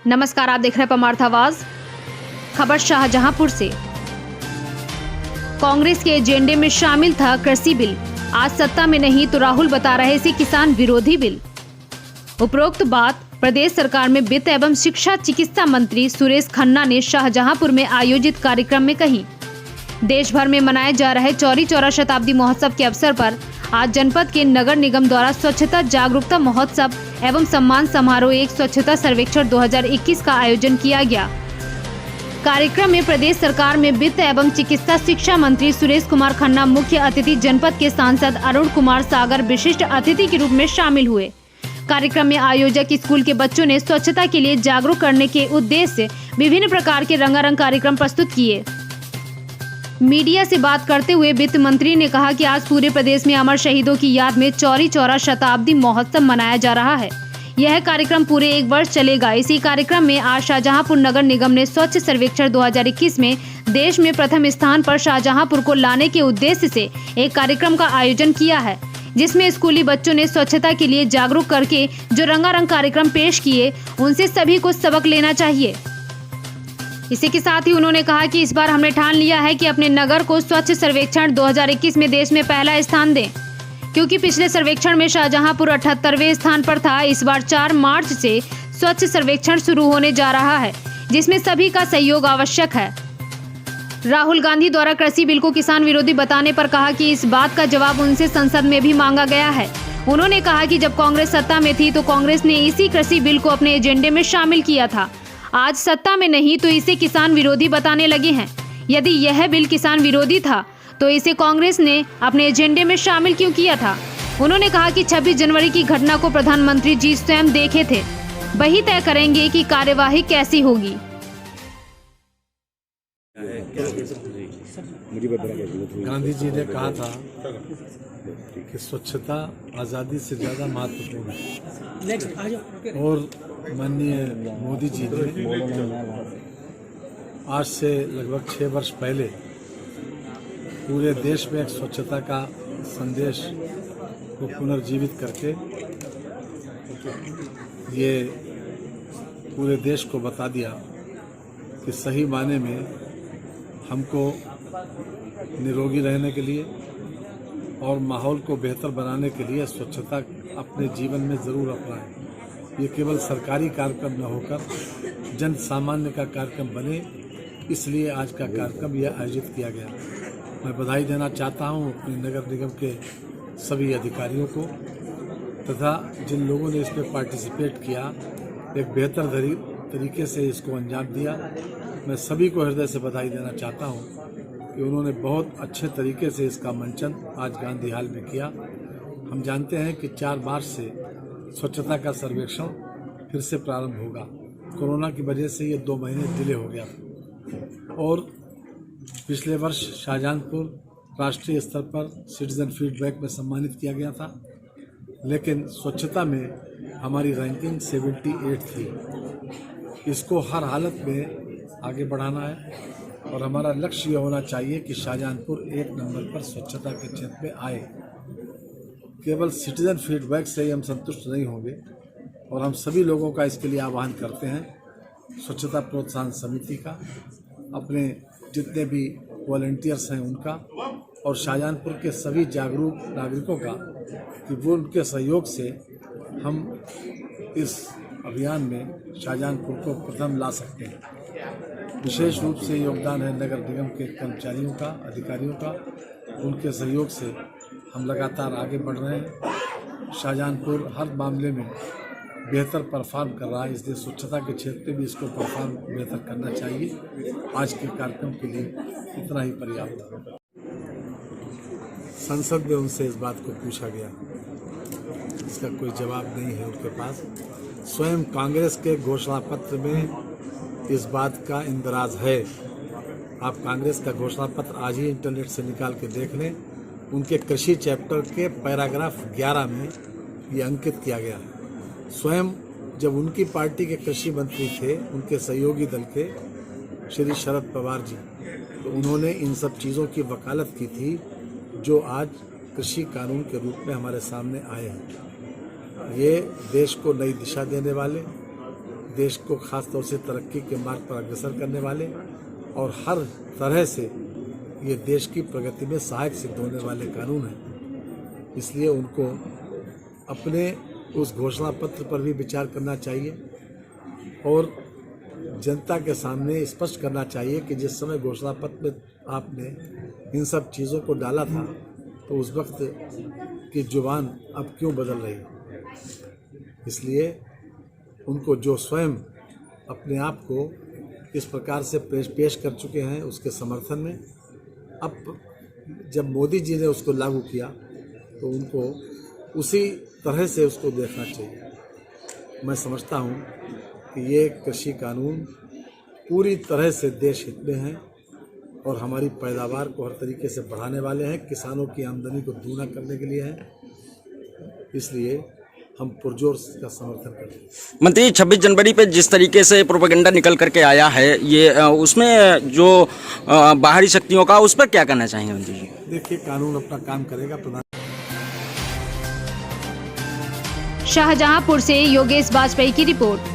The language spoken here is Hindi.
नमस्कार, आप देख रहे हैं परमार्थ आवाज। खबर शाहजहांपुर से। कांग्रेस के एजेंडे में शामिल था कृषि बिल। आज सत्ता में नहीं तो राहुल बता रहे इसे किसान विरोधी बिल। उपरोक्त बात प्रदेश सरकार में वित्त एवं शिक्षा चिकित्सा मंत्री सुरेश खन्ना ने शाहजहांपुर में आयोजित कार्यक्रम में कही। देश भर में मनाए जा रहे चौरी चौरा शताब्दी महोत्सव के अवसर पर आज जनपद के नगर निगम द्वारा स्वच्छता जागरूकता महोत्सव एवं सम्मान समारोह एक स्वच्छता सर्वेक्षण 2021 का आयोजन किया गया। कार्यक्रम में प्रदेश सरकार में वित्त एवं चिकित्सा शिक्षा मंत्री सुरेश कुमार खन्ना मुख्य अतिथि, जनपद के सांसद अरुण कुमार सागर विशिष्ट अतिथि के रूप में शामिल हुए। कार्यक्रम में आयोजक स्कूल के बच्चों ने स्वच्छता के लिए जागरूक करने के उद्देश्य से विभिन्न प्रकार के रंगारंग कार्यक्रम प्रस्तुत किए। मीडिया से बात करते हुए वित्त मंत्री ने कहा कि आज पूरे प्रदेश में अमर शहीदों की याद में चौरी चौरा शताब्दी महोत्सव मनाया जा रहा है। यह कार्यक्रम पूरे 1 वर्ष चलेगा। इसी कार्यक्रम में आज शाहजहांपुर नगर निगम ने स्वच्छ सर्वेक्षण 2021 में देश में प्रथम स्थान पर शाहजहांपुर को लाने के उद्देश्य से एक कार्यक्रम का आयोजन किया है, जिसमें स्कूली बच्चों ने स्वच्छता के लिए जागरूक करके जो रंगारंग कार्यक्रम पेश किए, उनसे सभी को सबक लेना चाहिए। इसी के साथ ही उन्होंने कहा कि इस बार हमने ठान लिया है कि अपने नगर को स्वच्छ सर्वेक्षण 2021 में देश में पहला स्थान दें, क्योंकि पिछले सर्वेक्षण में शाहजहांपुर 78वें स्थान पर था। इस बार 4 मार्च से स्वच्छ सर्वेक्षण शुरू होने जा रहा है, जिसमें सभी का सहयोग आवश्यक है। राहुल गांधी द्वारा कृषि बिल को किसान विरोधी बताने पर कहा कि इस बात का जवाब उनसे संसद में भी मांगा गया है। उन्होंने कहा कि जब कांग्रेस सत्ता में थी तो कांग्रेस ने इसी कृषि बिल को अपने एजेंडे में शामिल किया था। आज सत्ता में नहीं तो इसे किसान विरोधी बताने लगे हैं। यदि यह बिल किसान विरोधी था तो इसे कांग्रेस ने अपने एजेंडे में शामिल क्यों किया था। उन्होंने कहा कि 26 जनवरी की घटना को प्रधानमंत्री जी स्वयं देखे थे, वही तय करेंगे कि कार्यवाही कैसी होगी। गांधी जी ने कहा था कि स्वच्छता आज़ादी से ज़्यादा महत्वपूर्ण है, और माननीय मोदी जी ने आज से लगभग 6 वर्ष पहले पूरे देश में एक स्वच्छता का संदेश को पुनर्जीवित करके ये पूरे देश को बता दिया कि सही मायने में हमको निरोगी रहने के लिए और माहौल को बेहतर बनाने के लिए स्वच्छता अपने जीवन में ज़रूर अपनाएं। ये केवल सरकारी कार्यक्रम न होकर जन सामान्य का कार्यक्रम बने, इसलिए आज का कार्यक्रम यह आयोजित किया गया। मैं बधाई देना चाहता हूँ अपने नगर निगम के सभी अधिकारियों को तथा जिन लोगों ने इसमें पार्टिसिपेट किया, एक बेहतर तरीके से इसको अंजाम दिया। मैं सभी को हृदय से बधाई देना चाहता हूँ कि उन्होंने बहुत अच्छे तरीके से इसका मंचन आज गांधी हाल में किया। हम जानते हैं कि 4 मार्च से स्वच्छता का सर्वेक्षण फिर से प्रारंभ होगा। कोरोना की वजह से ये 2 महीने डिले हो गया और पिछले वर्ष शाहजहांपुर राष्ट्रीय स्तर पर सिटीजन फीडबैक में सम्मानित किया गया था, लेकिन स्वच्छता में हमारी रैंकिंग 78 थी। इसको हर हालत में आगे बढ़ाना है और हमारा लक्ष्य यह होना चाहिए कि शाहजहांपुर 1 नंबर पर स्वच्छता के क्षेत्र में आए। केवल सिटीजन फीडबैक से ही हम संतुष्ट नहीं होंगे और हम सभी लोगों का इसके लिए आह्वान करते हैं, स्वच्छता प्रोत्साहन समिति का, अपने जितने भी वॉलंटियर्स हैं उनका, और शाहजहांपुर के सभी जागरूक नागरिकों का, कि वो उनके सहयोग से हम इस अभियान में शाहजहांपुर को प्रथम ला सकते हैं। विशेष रूप से योगदान है नगर निगम के कर्मचारियों का, अधिकारियों का। उनके सहयोग से हम लगातार आगे बढ़ रहे हैं। शाहजहांपुर हर मामले में बेहतर परफॉर्म कर रहा है, इसलिए स्वच्छता के क्षेत्र में भी इसको परफॉर्म बेहतर करना चाहिए। आज के कार्यक्रम के लिए इतना ही पर्याप्त है। संसद में उनसे इस बात को पूछा गया, इसका कोई जवाब नहीं है उनके पास। स्वयं कांग्रेस के घोषणा पत्र में इस बात का इंदराज है। आप कांग्रेस का घोषणा पत्र आज ही इंटरनेट से निकाल के देख लें। उनके कृषि चैप्टर के पैराग्राफ 11 में ये अंकित किया गया है। स्वयं जब उनकी पार्टी के कृषि मंत्री थे, उनके सहयोगी दल के श्री शरद पवार जी, तो उन्होंने इन सब चीज़ों की वकालत की थी जो आज कृषि कानून के रूप में हमारे सामने आए हैं। ये देश को नई दिशा देने वाले, देश को खास तौर से तरक्की के मार्ग पर अग्रसर करने वाले और हर तरह से ये देश की प्रगति में सहायक सिद्ध होने वाले कानून हैं। इसलिए उनको अपने उस घोषणा पत्र पर भी विचार करना चाहिए और जनता के सामने स्पष्ट करना चाहिए कि जिस समय घोषणा पत्र में आपने इन सब चीज़ों को डाला था तो उस वक्त की जुबान अब क्यों बदल रही है। इसलिए उनको जो स्वयं अपने आप को इस प्रकार से पेश कर चुके हैं उसके समर्थन में अब जब मोदी जी ने उसको लागू किया तो उनको उसी तरह से उसको देखना चाहिए। मैं समझता हूँ कि ये कृषि कानून पूरी तरह से देश हित में हैं और हमारी पैदावार को हर तरीके से बढ़ाने वाले हैं, किसानों की आमदनी को दूना करने के लिए हैं। इसलिए हम पुरजोर का समर्थन करते हैं। मंत्री 26 जनवरी पे जिस तरीके से प्रोपेगेंडा निकल करके आया है ये उसमें जो बाहरी शक्तियों का उस पर क्या कहना चाहेंगे मंत्री जी? देखिए कानून अपना काम करेगा। शाहजहांपुर से योगेश वाजपेयी की रिपोर्ट।